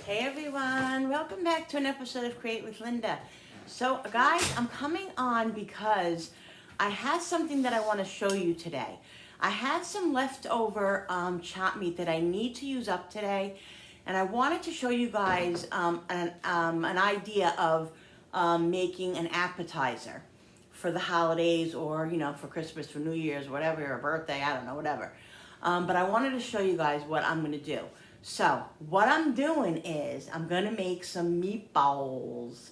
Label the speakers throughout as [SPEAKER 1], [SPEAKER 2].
[SPEAKER 1] Hey everyone, welcome back to an episode of Create with Linda. So guys, I'm coming on because I had something that I want to show you today. I had some leftover chopped meat that I need to use up today, and I wanted to show you guys an idea of making an appetizer for the holidays, or for Christmas, for New Year's, whatever, or birthday, I don't know, whatever. But I wanted to show you guys what I'm going to do. So what I'm doing is I'm going to make some meatballs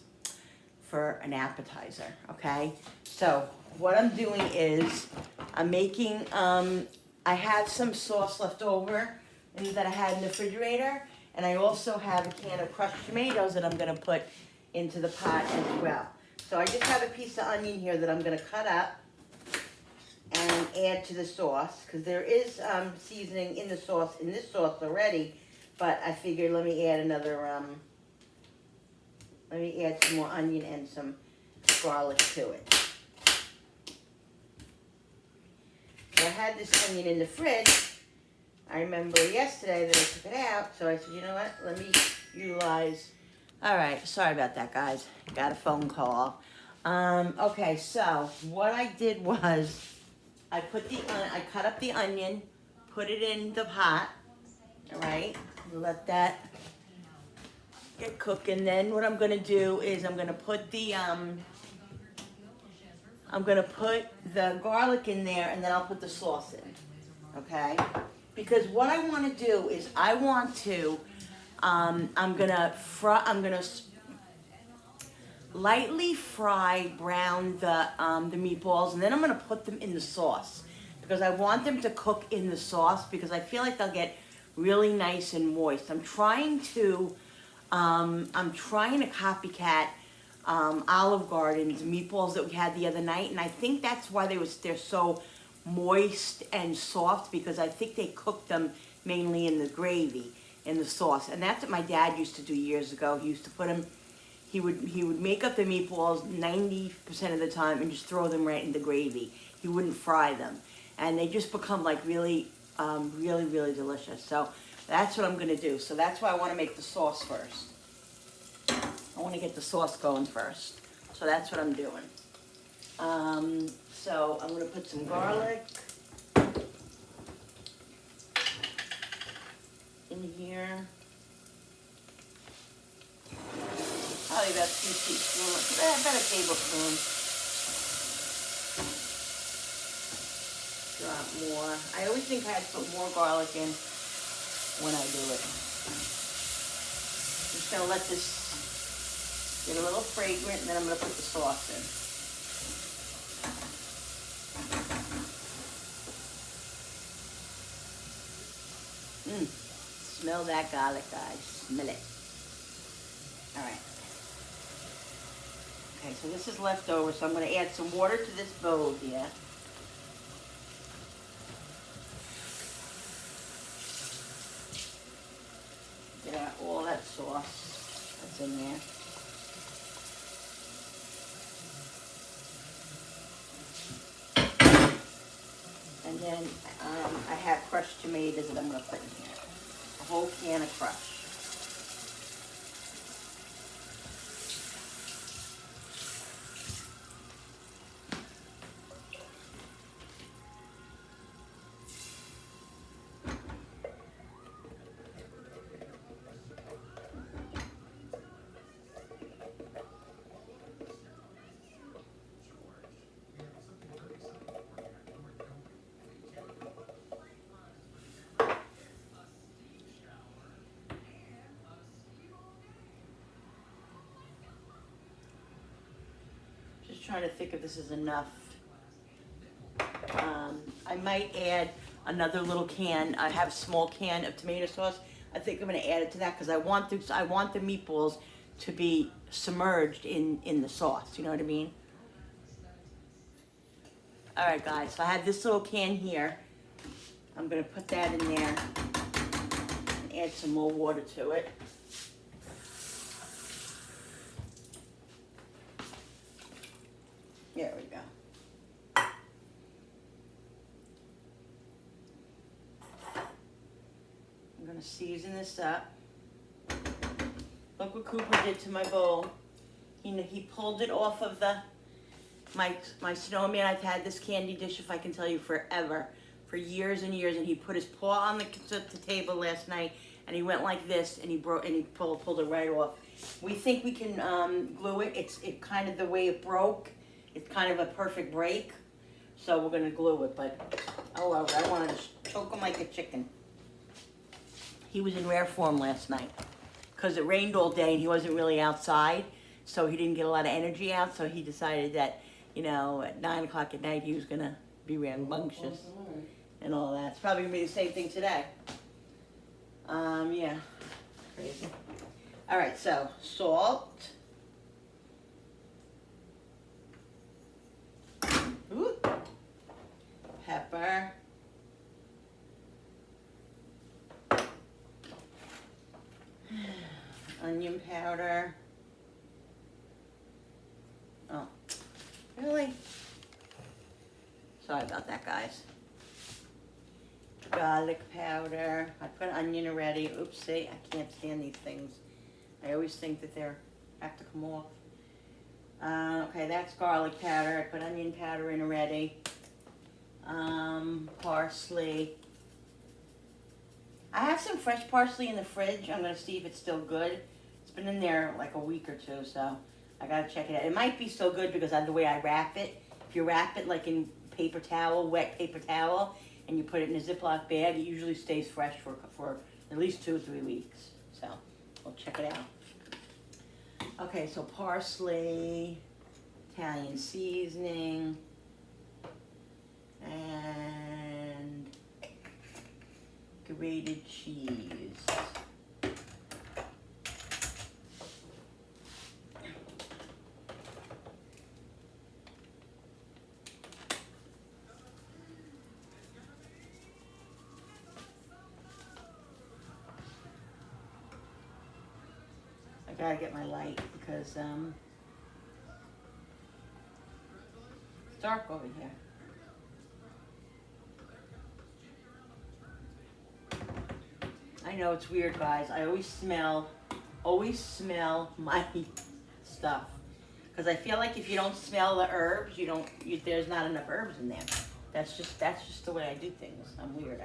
[SPEAKER 1] for an appetizer, okay? So what I'm doing is I'm making, I have some sauce left over that I had in the refrigerator, and I also have a can of crushed tomatoes that I'm going to put into the pot as well. So I just have a piece of onion here that I'm going to cut up and add to the sauce, because there is seasoning in this sauce already, but I figured let me add another, let me add some more onion and some garlic to it. So I had this onion in the fridge. I remember yesterday that I took it out, so I said, you know what, let me utilize. All right, sorry about that, guys. Got a phone call. Okay, so what I did was I cut up the onion, put it in the pot, all right? Let that get cooking. Then what I'm gonna do is I'm gonna put the garlic in there, and then I'll put the sauce in, okay? Because what I want to do is I want to, I'm gonna lightly brown the meatballs, and then I'm gonna put them in the sauce because I want them to cook in the sauce, because I feel like they'll get really nice and moist. I'm trying to copycat Olive Garden's meatballs that we had the other night, and I think that's why they're so moist and soft, because I think they cooked them mainly in the gravy, in the sauce. And that's what my dad used to do years ago. He used to put them, he would make up the meatballs 90% of the time and just throw them right in the gravy. He wouldn't fry them, and they just become like really really delicious. So that's what I'm gonna do. So that's why I want to make the sauce first. I want to get the sauce going first. So that's what I'm doing. So I'm gonna put some garlic in here. Probably about 2 teaspoons, about a tablespoon. Drop more. I always think I have to put more garlic in when I do it. I'm just gonna let this get a little fragrant, and then I'm gonna put the sauce in. Smell that garlic, guys. Smell it. All right. Okay, so this is left over, so I'm going to add some water to this bowl here. Get out all that sauce that's in there. And then I have crushed tomatoes that I'm going to put in here. A whole can of crushed. Trying to think if this is enough. I might add another little can. I have a small can of tomato sauce. I think I'm going to add it to that, because I want the meatballs to be submerged in the sauce. You know what I mean? All right, guys. So I have this little can here. I'm going to put that in there and add some more water to it. There we go. I'm going to season this up. Look what Cooper did to my bowl. He pulled it off of my snowman. I've had this candy dish, if I can tell you, forever, for years and years. And he put his paw on the table last night, and he went like this, and he pulled it right off. We think we can glue it. It kind of the way it broke. It's kind of a perfect break, so we're gonna glue it. But oh well, I wanted to choke him like a chicken. He was in rare form last night because it rained all day and he wasn't really outside, so he didn't get a lot of energy out. So he decided that, you know, at 9 o'clock at night he was gonna be rambunctious and all that. It's probably gonna be the same thing today. Yeah, crazy. All right, so salt. Ooh. Pepper. Onion powder. Oh, really? Sorry about that, guys. Garlic powder. I put onion already. Oopsie, I can't stand these things. I always think that they have to come off. Okay, that's garlic powder. I put onion powder in already. Parsley. I have some fresh parsley in the fridge. I'm going to see if it's still good. It's been in there like a week or two, so I got to check it out. It might be still good because of the way I wrap it. If you wrap it like in paper towel, wet paper towel, and you put it in a Ziploc bag, it usually stays fresh for at least 2 or 3 weeks. So we'll check it out. Okay, so parsley, Italian seasoning, and grated cheese. I gotta get my light because it's dark over here. I know it's weird, guys. I always smell my stuff because I feel like if you don't smell the herbs, there's not enough herbs in there. That's just the way I do things. I'm weird.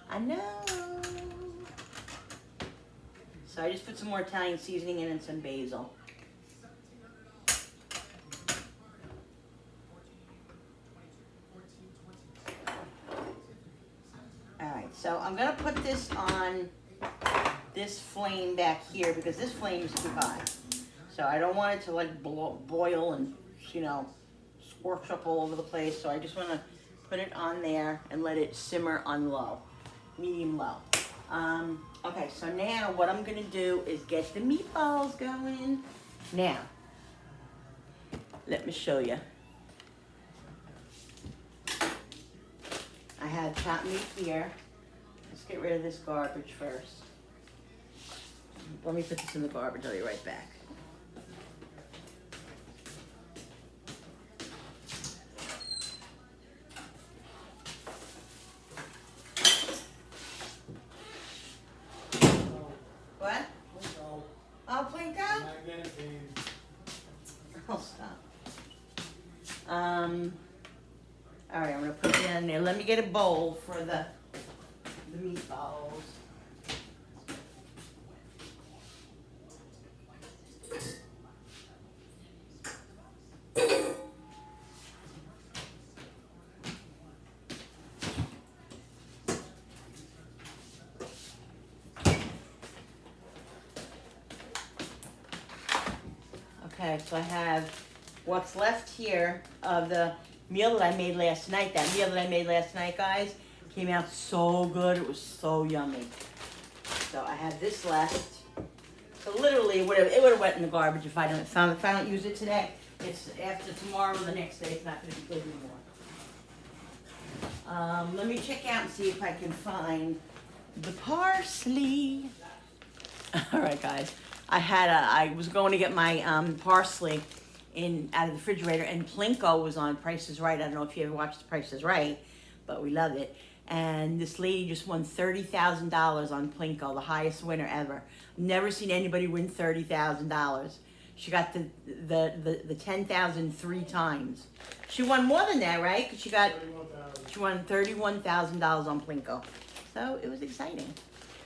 [SPEAKER 1] I know. So I just put some more Italian seasoning in and some basil. Alright, so I'm going to put this on this flame back here because this flame is too high. So I don't want it to like boil and, you know, scorch up all over the place. So I just want to put it on there and let it simmer on low, medium low. Okay, so now what I'm going to do is get the meatballs going. Now, let me show you. I have chopped meat here. Let's get rid of this garbage first. Let me put this in the garbage. I'll be right back. What? Oh, Plinko? Oh, stop. All right, I'm gonna put it in there. Let me get a bowl for the meatballs. Okay, so I have what's left here of the meal that I made last night. That meal that I made last night, guys, came out so good. It was so yummy. So I have this left. So literally, it would have went in the garbage if I don't use it today. It's after tomorrow or the next day. It's not going to be good anymore. Let me check out and see if I can find the parsley. All right, guys. I was going to get my parsley out of the refrigerator, and Plinko was on Price is Right. I don't know if you ever watched Price is Right, but we love it. and this lady just won $30,000 on Plinko, the highest winner ever. Never seen anybody win $30,000. She got the 10,000 3 times. She won more than that, right? 'Cause she won $31,000 on Plinko. So it was exciting.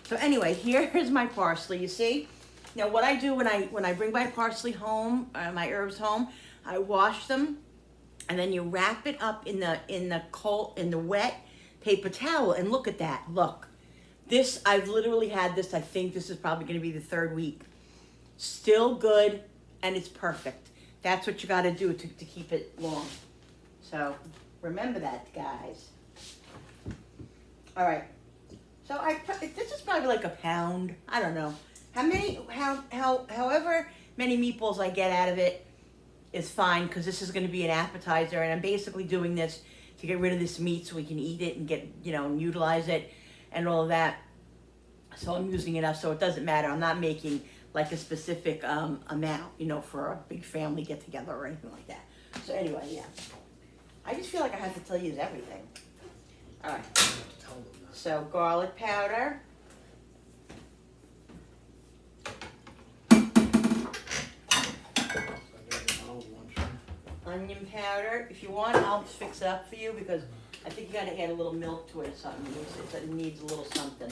[SPEAKER 1] So anyway, here's my parsley. You see? Now what I do when I bring my parsley home, my herbs home, I wash them, and then you wrap it up in the wet paper towel. And look at that. Look, this I've literally had this. I think this is probably going to be the 3rd week. Still good, and it's perfect. That's what you got to do to keep it long. So remember that, guys. All right. So this is probably like a pound. I don't know however many meatballs I get out of it is fine, because this is going to be an appetizer, and I'm basically doing this to get rid of this meat so we can eat it and get, and utilize it and all of that. So I'm using enough, so it doesn't matter. I'm not making like a specific amount, for a big family get together or anything like that. So anyway, yeah. I just feel like I have to tell you everything. All right. So garlic powder. Onion powder. If you want, I'll fix it up for you, because I think you got to add a little milk to it or something. It needs a little something.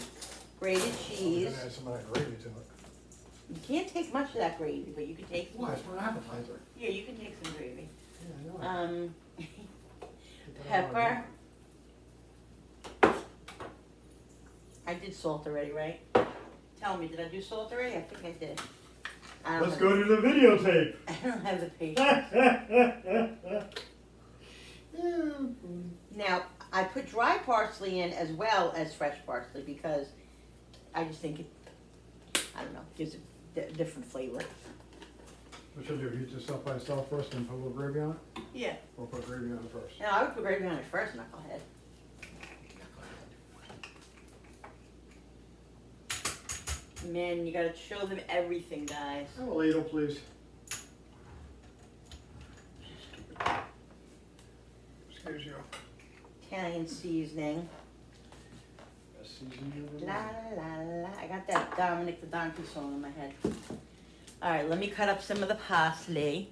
[SPEAKER 1] Grated cheese.
[SPEAKER 2] Add some of that gravy to it.
[SPEAKER 1] You can't take much of that gravy, but you can take some.
[SPEAKER 2] Why? It's for an appetizer.
[SPEAKER 1] Yeah, you can take some gravy.
[SPEAKER 2] Yeah, I know.
[SPEAKER 1] Pepper. I did salt already, right? Tell me, did I do salt already? I think I did.
[SPEAKER 2] Let's go to the videotape.
[SPEAKER 1] I don't have the patience. Now, I put dry parsley in as well as fresh parsley, because I just think it, I don't know, gives a different flavor.
[SPEAKER 2] What should you do? Heat this up by itself first and put a little gravy on it?
[SPEAKER 1] Yeah.
[SPEAKER 2] Or put gravy on it first?
[SPEAKER 1] No, I would put gravy on it first, knucklehead. Man, you gotta show them everything, guys.
[SPEAKER 2] Have a ladle, please. Excuse you.
[SPEAKER 1] Italian seasoning.
[SPEAKER 2] Best seasoning of the
[SPEAKER 1] La
[SPEAKER 2] world.
[SPEAKER 1] la la. I got that Dominic the Donkey song in my head. All right, let me cut up some of the parsley.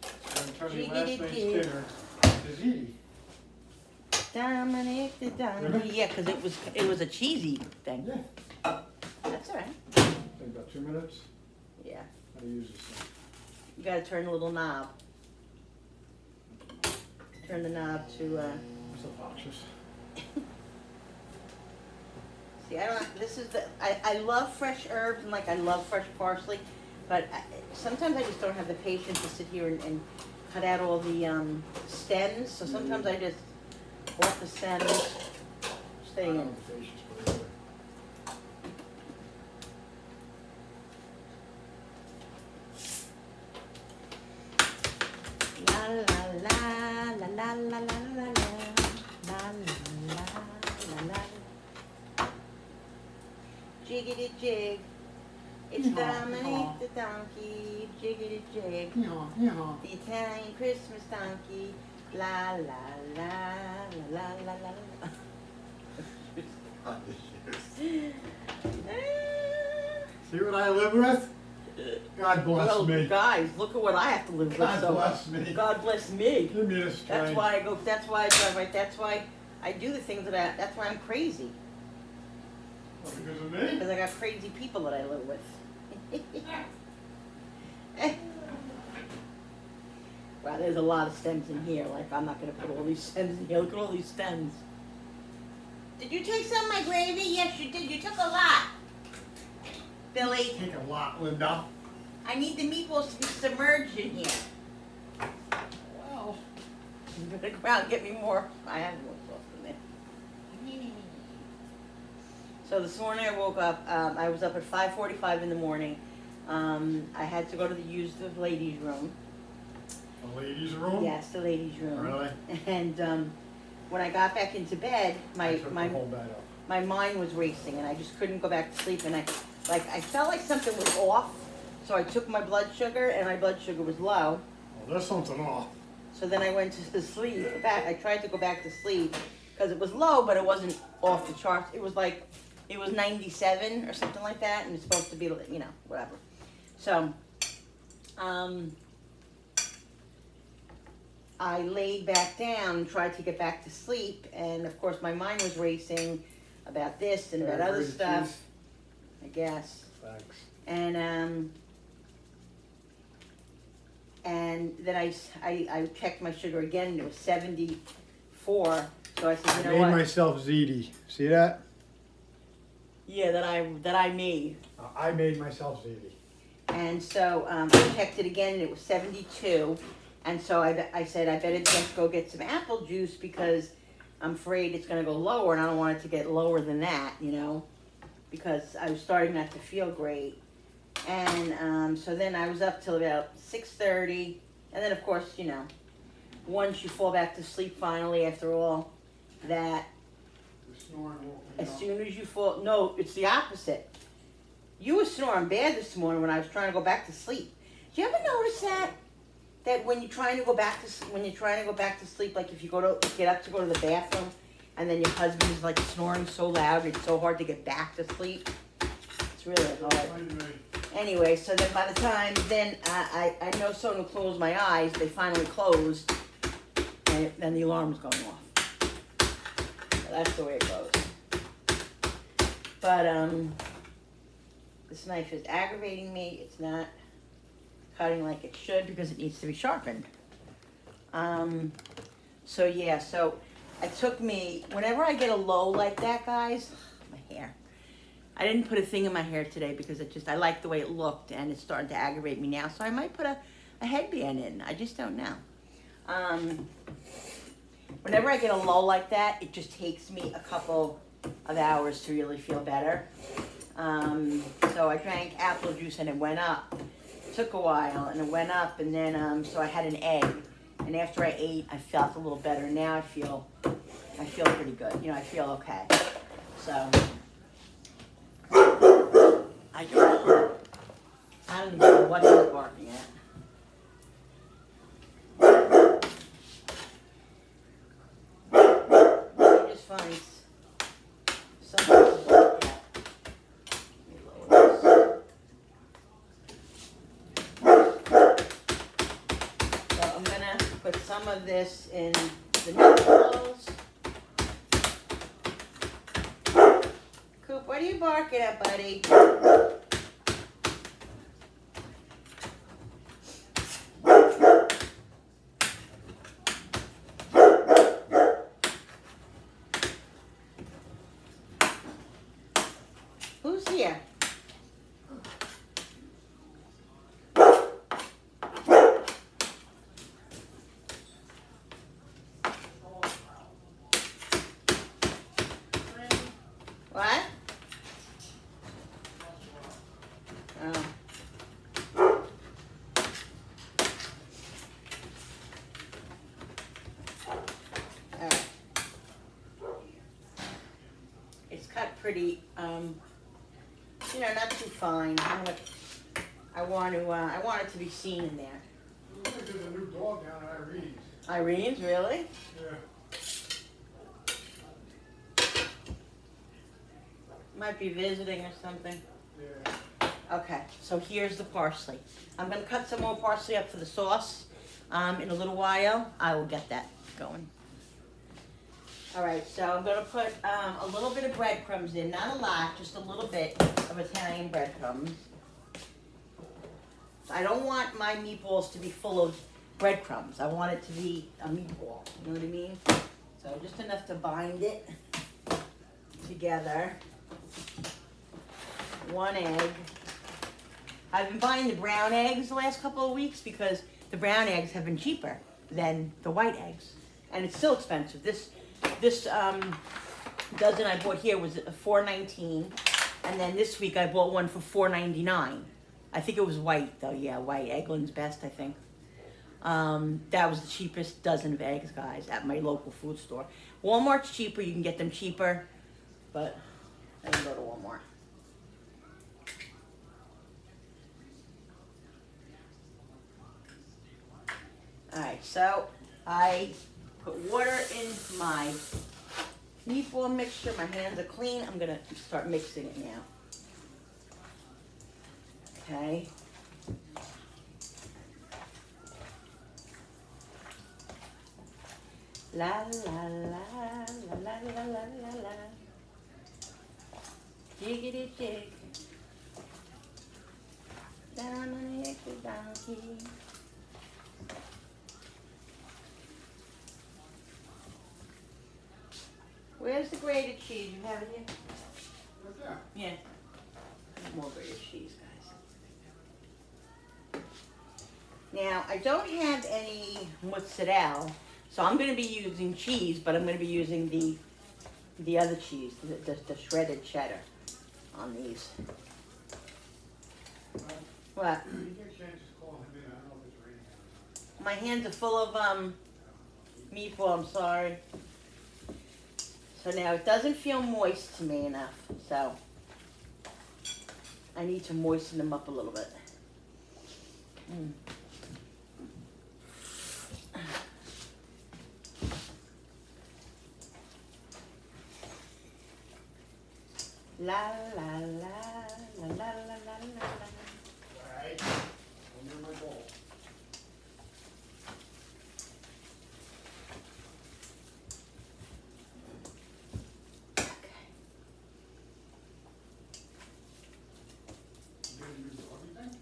[SPEAKER 2] I'm telling you, last night's
[SPEAKER 1] Jiggity-jig.
[SPEAKER 2] dinner is eating.
[SPEAKER 1] Dominic the Donkey. Yeah, because it was a cheesy thing.
[SPEAKER 2] Yeah.
[SPEAKER 1] That's all right.
[SPEAKER 2] Take about 2 minutes.
[SPEAKER 1] Yeah.
[SPEAKER 2] How to use this thing.
[SPEAKER 1] You gotta turn the little knob. Turn the knob to.
[SPEAKER 2] It's obnoxious.
[SPEAKER 1] See, I don't. This is the. I love fresh herbs, and I love fresh parsley, but sometimes I just don't have the patience to sit here and cut out all the stems. So sometimes I just let the stems stay in. La la la la la la la la la la la la. Jiggity jig. It's Dominic the donkey. Jiggity jig.
[SPEAKER 2] Yeah.
[SPEAKER 1] The Italian Christmas donkey. La la la la la la la la.
[SPEAKER 2] See what I live with? God bless
[SPEAKER 1] Well,
[SPEAKER 2] me.
[SPEAKER 1] guys, look at what I have to live with.
[SPEAKER 2] God
[SPEAKER 1] So
[SPEAKER 2] bless me.
[SPEAKER 1] God bless me.
[SPEAKER 2] Give me this
[SPEAKER 1] That's
[SPEAKER 2] strength.
[SPEAKER 1] why I go. That's why I drive right. That's why I do the things that I. That's why I'm crazy.
[SPEAKER 2] What, because of me?
[SPEAKER 1] Because I got crazy people that I live with. Wow, there's a lot of stems in here. Like, I'm not going to put all these stems in here. Look at all these stems. Did you take some of my gravy? Yes, you did. You took a lot. Billy,
[SPEAKER 2] Take a lot, Linda.
[SPEAKER 1] I need the meatballs to be submerged in here.
[SPEAKER 2] Well,
[SPEAKER 1] You better go out and get me more. I have more sauce in there. So this morning I woke up, I was up at 5:45 in the morning. I had to go to use the ladies' room.
[SPEAKER 2] the ladies' room?
[SPEAKER 1] Yes, the ladies' room.
[SPEAKER 2] Really?
[SPEAKER 1] And when I got back into bed,
[SPEAKER 2] I took the whole bed up.
[SPEAKER 1] my mind was racing and I just couldn't go back to sleep, and I felt like something was off. So I took my blood sugar and my blood sugar was low.
[SPEAKER 2] Well, there's something off.
[SPEAKER 1] So then I went to sleep. I tried to go back to sleep because it was low, but it wasn't off the charts. It was like, it was 97 or something like that, and it's supposed to be, you know, whatever. So, I laid back down and tried to get back to sleep, and of course my mind was racing about this and about other stuff, I guess.
[SPEAKER 2] Thanks.
[SPEAKER 1] And then I checked my sugar again, and it was 74. So I said, you know
[SPEAKER 2] I
[SPEAKER 1] what?
[SPEAKER 2] made myself ziti. See that?
[SPEAKER 1] Yeah, that I made.
[SPEAKER 2] I made myself ziti.
[SPEAKER 1] And so I checked it again, and it was 72. And so I said, I better just go get some apple juice because I'm afraid it's going to go lower, and I don't want it to get lower than that, you know, because I was starting not to feel great. And so then I was up till about 6:30. And then, of course, you know, once you fall back to sleep finally after all that, as soon as you fall, no, it's the opposite. You were snoring bad this morning when I was trying to go back to sleep. Do you ever notice that? That when you're trying to go back to sleep, like if you get up to go to the bathroom, and then your husband is like snoring so loud, it's so hard to get back to sleep. It's really hard. Anyway, so then by the time then I know someone closed my eyes, they finally closed, and then the alarm was going off. So that's the way it goes. But this knife is aggravating me. It's not cutting like it should because it needs to be sharpened. So yeah, so it took me, whenever I get a low like that, guys, my hair. I didn't put a thing in my hair today because I liked the way it looked, and it's starting to aggravate me now. So I might put a headband in. I just don't know. Whenever I get a low like that, it just takes me a couple of hours to really feel better. So I drank apple juice and it went up. It took a while and it went up, and then so I had an egg, and after I ate, I felt a little better. Now I feel pretty good. You know, I feel okay. So I don't know what he's barking at. I just find something to bark at. Let me lower this. So I'm gonna put some of this in the meatballs. Coop, what are you barking at, buddy? Who's here? What? Oh. Alright. It's cut pretty, you know, not too fine. I want it to be seen in there.
[SPEAKER 2] There's a new dog down at Irene's.
[SPEAKER 1] Irene's, really?
[SPEAKER 2] Yeah.
[SPEAKER 1] Might be visiting or something.
[SPEAKER 2] Yeah.
[SPEAKER 1] Okay, so here's the parsley. I'm gonna cut some more parsley up for the sauce. In a little while, I will get that going. All right, so I'm gonna put a little bit of breadcrumbs in, not a lot, just a little bit of Italian breadcrumbs. I don't want my meatballs to be full of breadcrumbs. I want it to be a meatball, you know what I mean? So just enough to bind it together. 1 egg. I've been buying the brown eggs the last couple of weeks because the brown eggs have been cheaper than the white eggs. And it's still expensive. This dozen I bought here was $4.19, and then this week I bought one for $4.99. I think it was white though. Yeah, white. Eggland's best, I think. That was the cheapest dozen of eggs, guys, at my local food store. Walmart's cheaper. You can get them cheaper, but I didn't go to Walmart. All right, so I put water in my meatball mixture. My hands are clean. I'm gonna start mixing it now. Okay. La la la la la la la la la. Jiggity jig. Down on the extra donkey. Where's the grated cheese? You have it here?
[SPEAKER 2] Right there.
[SPEAKER 1] Yeah. More grated cheese, guys. Now, I don't have any mozzarella, so I'm going to be using cheese, but I'm going to be using the other cheese, the shredded cheddar on these. What?
[SPEAKER 2] You get a chance to call him in. I don't know if it's raining out or
[SPEAKER 1] My hands are full of meatball, I'm sorry. So now it doesn't feel moist to me enough, so I need to moisten them up a little bit. La la la la la la la la la.
[SPEAKER 2] Alright, I'm near my bowl. You gonna use everything?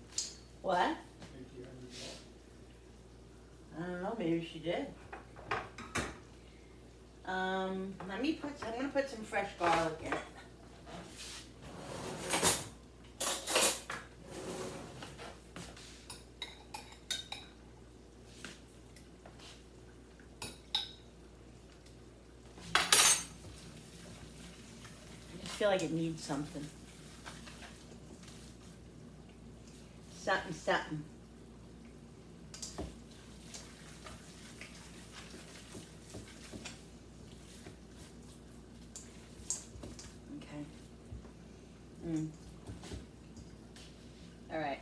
[SPEAKER 1] What?
[SPEAKER 2] Think you have your bowl?
[SPEAKER 1] I don't know, maybe she did. I'm gonna put some fresh garlic in it. I feel like it needs something. Something. Okay. All right.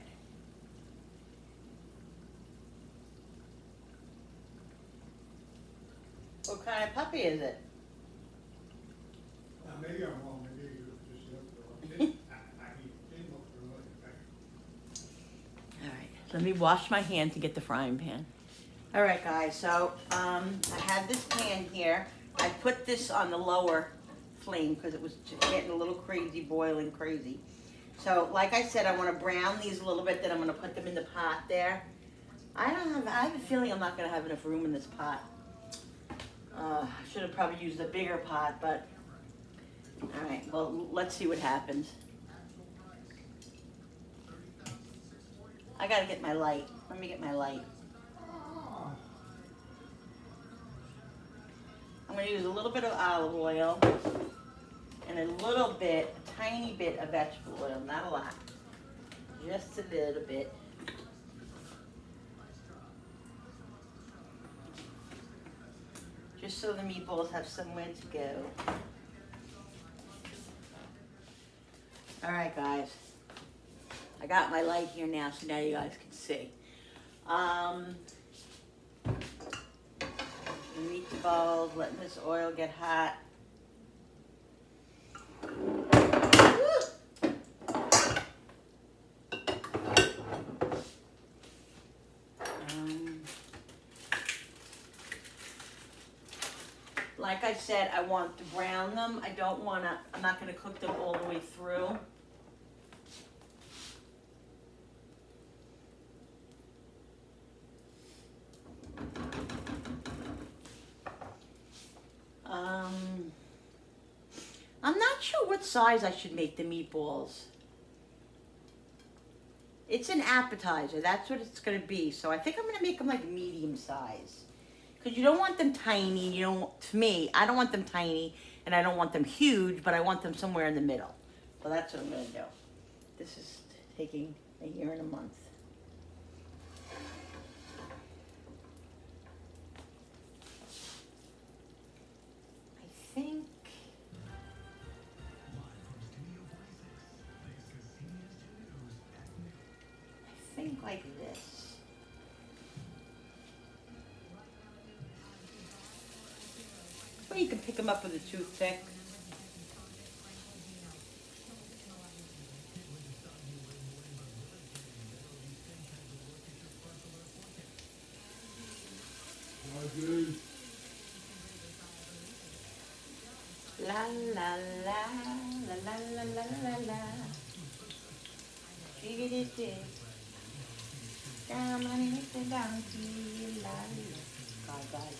[SPEAKER 1] What kind of puppy is it?
[SPEAKER 2] Maybe I'm wrong, maybe you just looked at it. I didn't look for it.
[SPEAKER 1] All right, let me wash my hands and get the frying pan. All right, guys, so I have this pan here. I put this on the lower flame because it was just getting a little crazy, boiling crazy. So, like I said, I want to brown these a little bit, then I'm going to put them in the pot there. I have a feeling I'm not going to have enough room in this pot. I should have probably used a bigger pot, but all right, well, let's see what happens. I gotta get my light. Let me get my light. I'm gonna use a little bit of olive oil and a tiny bit of vegetable oil, not a lot. Just a little bit. Just so the meatballs have somewhere to go. All right, guys. I got my light here now, so now you guys can see. The meatballs, letting this oil get hot. Like I said, I want to brown them. I'm not gonna cook them all the way through. I'm not sure what size I should make the meatballs. It's an appetizer, that's what it's gonna be. So I think I'm gonna make them like medium size. Because you don't want them tiny, to me, I don't want them tiny, and I don't want them huge, but I want them somewhere in the middle. So that's what I'm gonna do. This is taking a year and a month. I think like this. them up with a toothpick. La la la la la la la la la. Chickadee. Down on it, the donkey, la la. God, guys.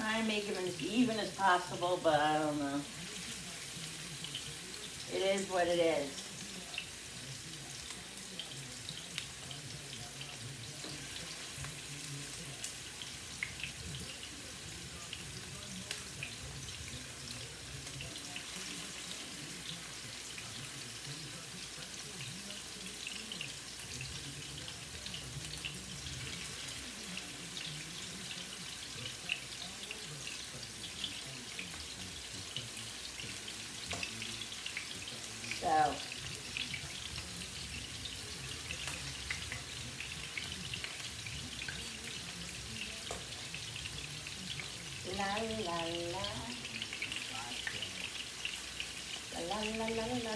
[SPEAKER 1] I make them as even as possible, but I don't know. It is what it is. So, la la la, la la la la la.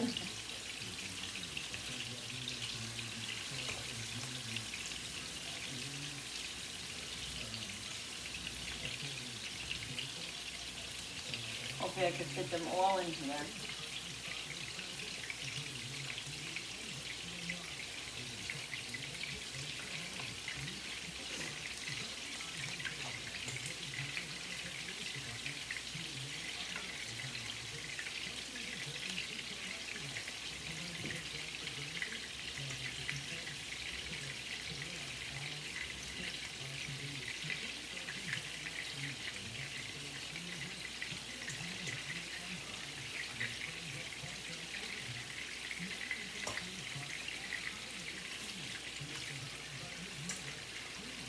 [SPEAKER 1] Hopefully I can fit them all in here.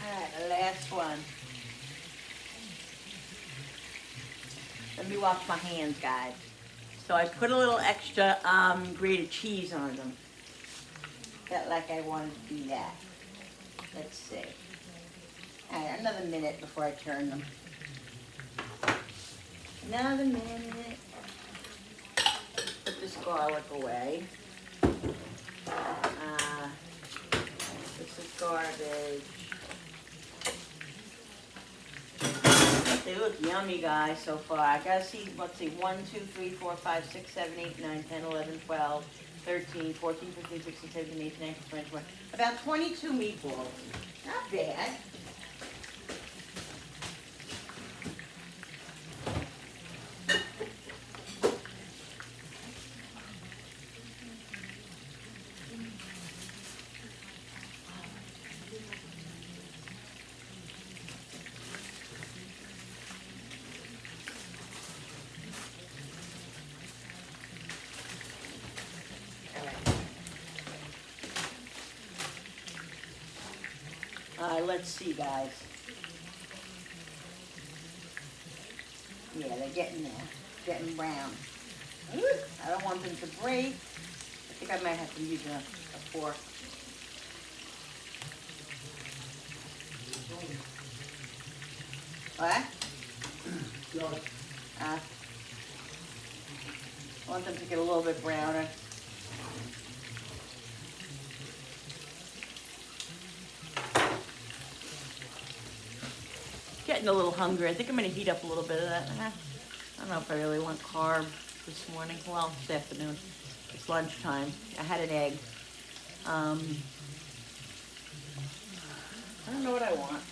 [SPEAKER 1] Alright, the last one. Let me wash my hands, guys. So I put a little extra grated cheese on them. Felt like I wanted to do that. Let's see. Alright, another minute before I turn them. Another minute. Put this garlic away. This is garbage. They look yummy, guys, so far. I gotta see, let's see, 1, 2, 3, 4, 5, 6, 7, 8, 9, 10, 11, 12, 13, 14, 15, 16, 17, 18, 19, 20, 21. About 22 meatballs. Not bad. Let's see, guys. Yeah, they're getting there. Getting brown. I don't want them to break. I think I might have to use a fork. What? I want them to get a little bit browner. Getting a little hungry. I think I'm going to heat up a little bit of that. I don't know if I really want carb this morning. Well, this afternoon. It's lunchtime. I had an egg. I don't know what I want.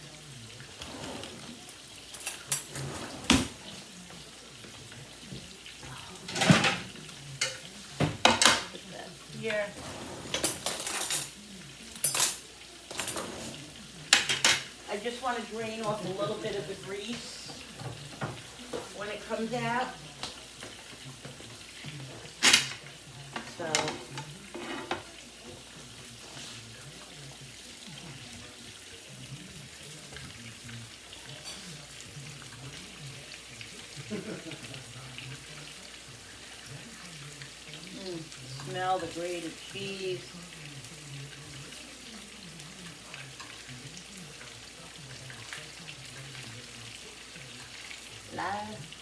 [SPEAKER 1] Put that here. I just want to drain off a little bit of the grease. when it comes out. So smell the grated cheese.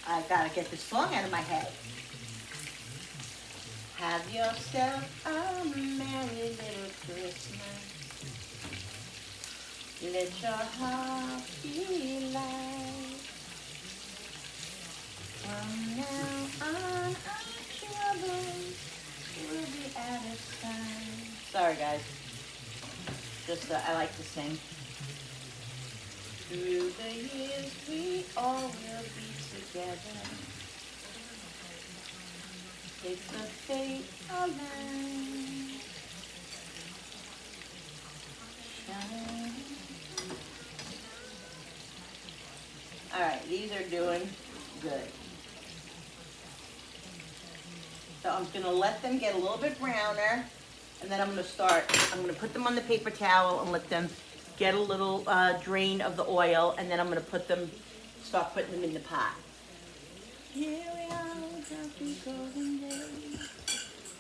[SPEAKER 1] I gotta get this song out of my head. Have yourself a merry little Christmas. Let your heart be light. From now on, our troubles will be out of sight. Sorry, guys. Just I like to sing. Through the years, we all will be together. It's a fate aligned. Shine. All right, these are doing good. So I'm gonna let them get a little bit browner, and then I'm gonna put them on the paper towel and let them get a little drain of the oil, and then I'm gonna start putting them in the pot. Here we are, happy golden days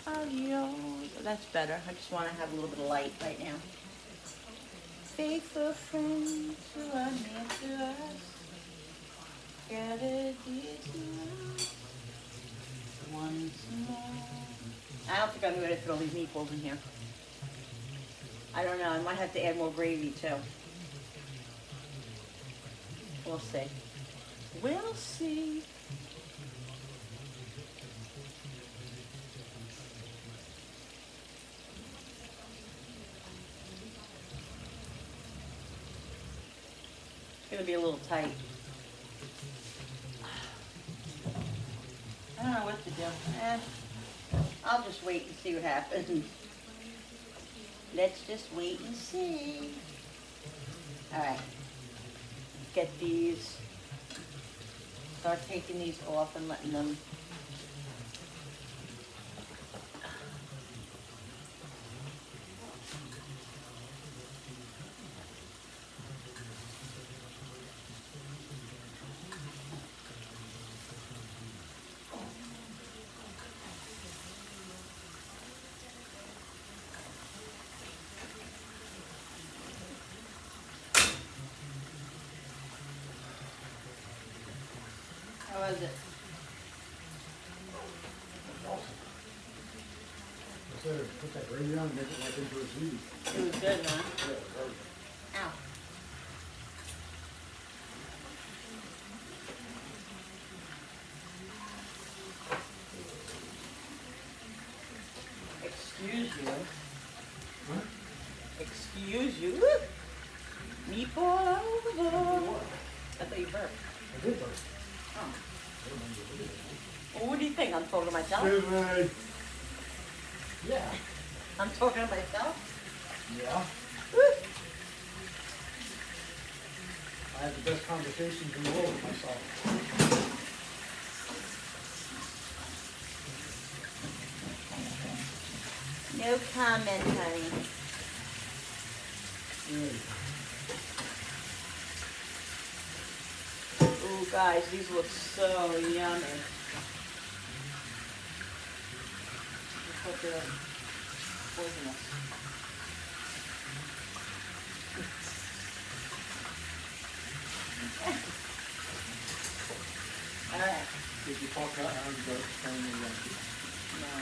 [SPEAKER 1] of yours. Oh, that's better. I just want to have a little bit of light right now. Faithful friends who are near to us, gathered here tonight once more. I don't think I'm going to fit all these meatballs in here. I don't know. I might have to add more gravy too. We'll see. We'll see. It's gonna be a little tight. I don't know what to do. I'll just wait and see what happens. Let's just wait and see. All right. Get these. Start taking these off and letting them. How was it?
[SPEAKER 2] Awesome. I said, put that gravy on and make it like into a cheese.
[SPEAKER 1] It was good, huh?
[SPEAKER 2] Yeah, very good.
[SPEAKER 1] Ow. Excuse you.
[SPEAKER 2] Huh?
[SPEAKER 1] Excuse you. Meatball over. I thought you burped.
[SPEAKER 2] I did burp.
[SPEAKER 1] Oh. Well, what do you think? I'm talking to myself?
[SPEAKER 2] Excuse me. Yeah.
[SPEAKER 1] I'm talking to myself?
[SPEAKER 2] Yeah. I have the best conversations in the world with myself.
[SPEAKER 1] No comment, honey. Ooh, guys, these look so yummy. Look what they're poisonous. All right.
[SPEAKER 2] Did you talk about how you got training again?
[SPEAKER 1] No.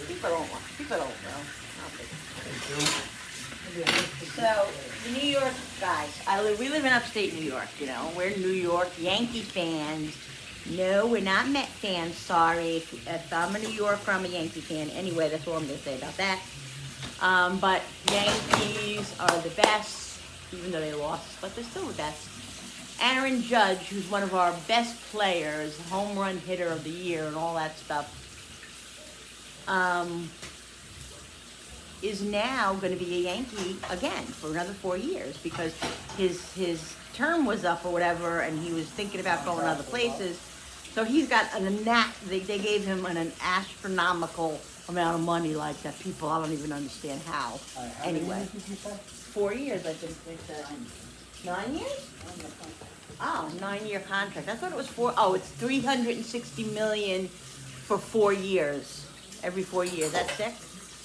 [SPEAKER 1] People don't know. I don't think. So, the New York guys, we live in upstate New York, you know. We're New York Yankee fans. No, we're not Met fans, sorry. If I'm a New Yorker, I'm a Yankee fan. Anyway, that's all I'm going to say about that. But Yankees are the best, even though they lost, but they're still the best. Aaron Judge, who's one of our best players, home run hitter of the year and all that stuff, is now going to be a Yankee again for another 4 years because his term was up or whatever, and he was thinking about going other places. So he's got they gave him an astronomical amount of money like that. People, I don't even understand how.
[SPEAKER 2] How many
[SPEAKER 1] Anyway,
[SPEAKER 2] years did you say?
[SPEAKER 1] 4 years, I think they said. 9 years? Oh, 9-year contract. I thought it was it's 360 million for 4 years. Every 4 years. That's sick?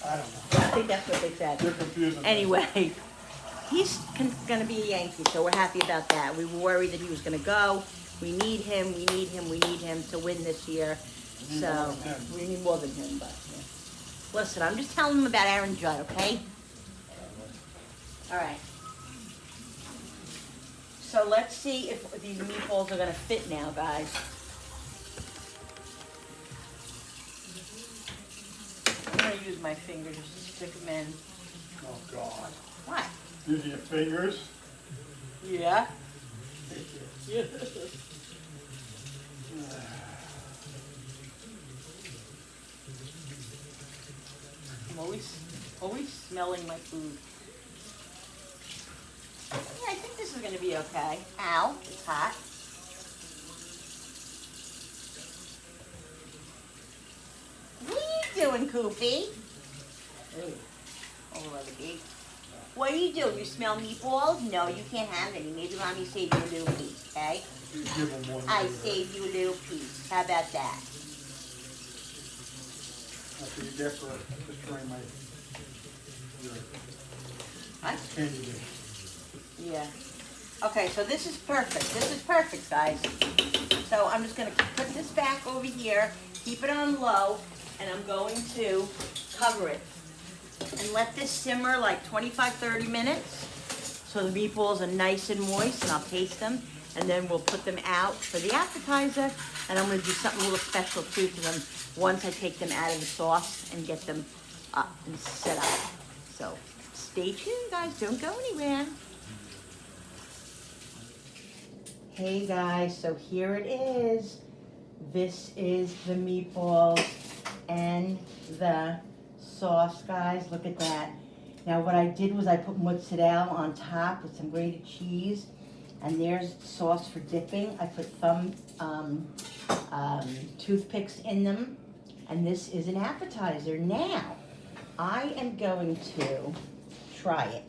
[SPEAKER 2] I don't know.
[SPEAKER 1] I think that's what they said.
[SPEAKER 2] You're confusing me.
[SPEAKER 1] Anyway, he's going to be a Yankee, so we're happy about that. We were worried that he was going to go. We need him to win this year. So we need more than him, but yeah. Listen, I'm just telling him about Aaron Judd, okay? All right. So let's see if these meatballs are gonna fit now, guys. I'm gonna use my finger just to stick them in.
[SPEAKER 2] Oh, God.
[SPEAKER 1] What?
[SPEAKER 2] Using your fingers?
[SPEAKER 1] Yeah. Yeah. I'm always smelling my food. Yeah, I think this is gonna be okay. Ow, it's hot. What are you doing, Koopy? Over the gate. What do? You smell meatballs? No, you can't have any. Maybe Mommy saved you a little piece, okay?
[SPEAKER 2] You give them one.
[SPEAKER 1] I saved you a little piece. How about that?
[SPEAKER 2] That's what you get for destroying my
[SPEAKER 1] What?
[SPEAKER 2] candy dish.
[SPEAKER 1] Yeah. Okay, so this is perfect. This is perfect, guys. So I'm just going to put this back over here, keep it on low, and I'm going to cover it. And let this simmer like 25-30 minutes so the meatballs are nice and moist, and I'll taste them. And then we'll put them out for the appetizer, and I'm going to do something a little special too to them once I take them out of the sauce and get them up and set up. So stay tuned, guys. Don't go anywhere. Hey guys, so here it is. This is the meatballs and the sauce, guys. Look at that. Now what I did was I put mozzarella on top with some grated cheese, and there's sauce for dipping. I put toothpicks in them, and this is an appetizer. Now, I am going to try it.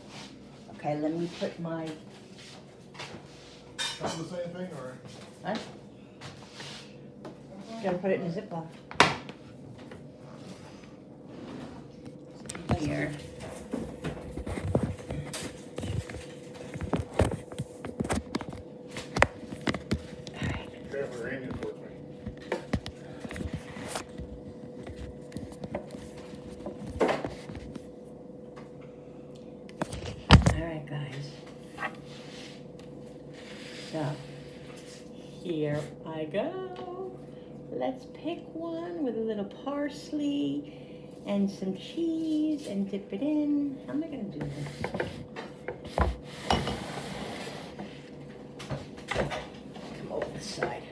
[SPEAKER 1] Okay, let me put my...
[SPEAKER 2] That's the same thing, or?
[SPEAKER 1] What? Gotta put it in a Ziploc. Here.
[SPEAKER 2] Careful, Randy, towards me.
[SPEAKER 1] Alright, guys. So, here I go. Let's pick one with a little parsley and some cheese and dip it in. How am I going to do this? Come over this side.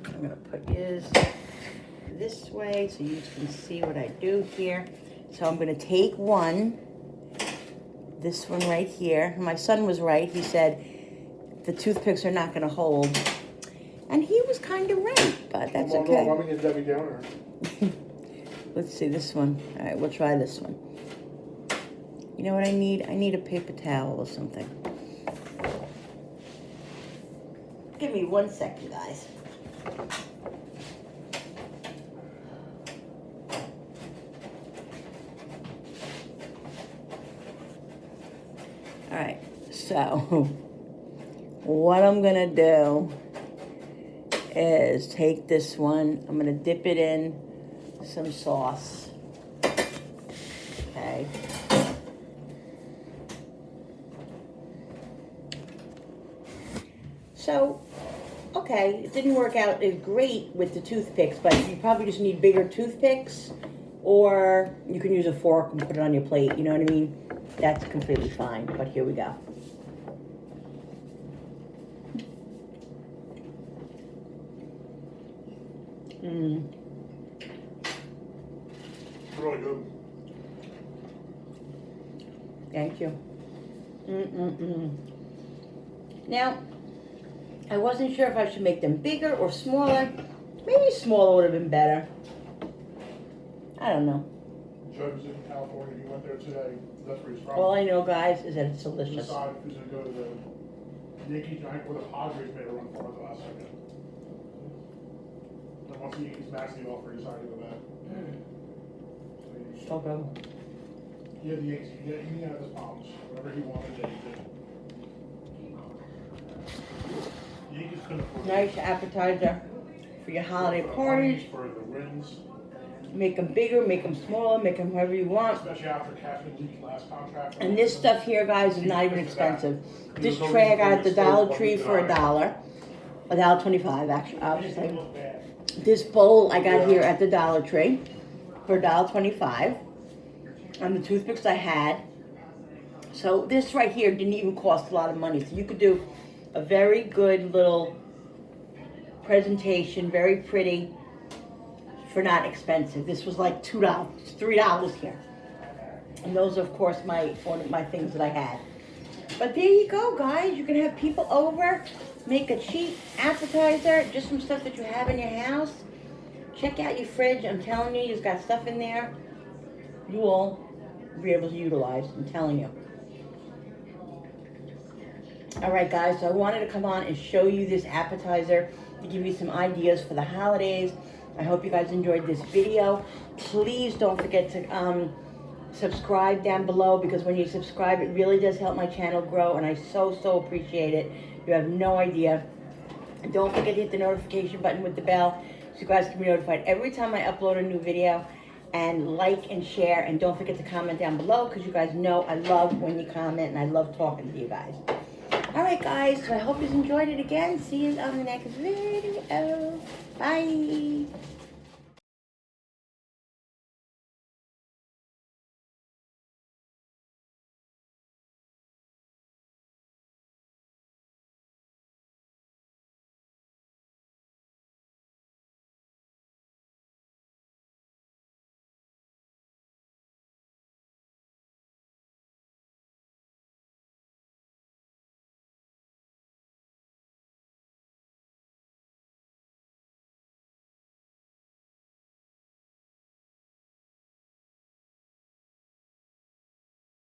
[SPEAKER 1] I'm going to put yours this way so you can see what I do here. So I'm going to take one, this one right here. My son was right. He said the toothpicks are not going to hold. And he was kind of right, but that's okay.
[SPEAKER 2] Want me to Debbie Downer?
[SPEAKER 1] Let's see this one. All right, we'll try this one. You know what I need? I need a paper towel or something. Give me 1 second, guys. All right, so what I'm gonna do is take this one, I'm gonna dip it in some sauce, okay? So, okay, it didn't work out as great with the toothpicks, but you probably just need bigger toothpicks, or you can use a fork and put it on your plate, you know what I mean? That's completely fine, but here we go.
[SPEAKER 2] Really good.
[SPEAKER 1] Thank you. Now, I wasn't sure if I should make them bigger or smaller. Maybe smaller would have been better. I don't know.
[SPEAKER 3] Judge was in California, he went there today, that's where he's from.
[SPEAKER 1] All I know, guys, is that it's delicious.
[SPEAKER 3] Decide if he's gonna go to the Yankees, Giants, or the Padres made a run for it the last second. And once the Yankees maxed the offer, he decided to go back.
[SPEAKER 1] So good.
[SPEAKER 3] He had the Yankees, he had his palms, whatever he wanted, he did. The Yankees couldn't afford it.
[SPEAKER 1] Nice appetizer for your holiday parties.
[SPEAKER 3] For the wins.
[SPEAKER 1] Make them bigger, make them smaller, make them however you want.
[SPEAKER 3] Especially after Cashman League's last contract.
[SPEAKER 1] And this stuff here, guys, is not even expensive. This tray I got at the Dollar Tree for $1. $1.25 actually, obviously. This bowl I got here at the Dollar Tree for $1.25. And the toothpicks I had. So this right here didn't even cost a lot of money. So you could do a very good little presentation, very pretty, for not expensive. This was like $2, $3 here. And those are, of course, one of my things that I had. But there you go, guys. You can have people over, make a cheap appetizer, just some stuff that you have in your house. Check out your fridge. I'm telling you, you've got stuff in there you will be able to utilize. I'm telling you. All right, guys. So I wanted to come on and show you this appetizer to give you some ideas for the holidays. I hope you guys enjoyed this video. Please don't forget to subscribe down below, because when you subscribe, it really does help my channel grow, and I so appreciate it. You have no idea. And don't forget to hit the notification button with the bell so you guys can be notified every time I upload a new video. And like and share, and don't forget to comment down below, because you guys know I love when you comment, and I love talking to you guys. Alright guys, so I hope you enjoyed it again. See you on the next video. Bye.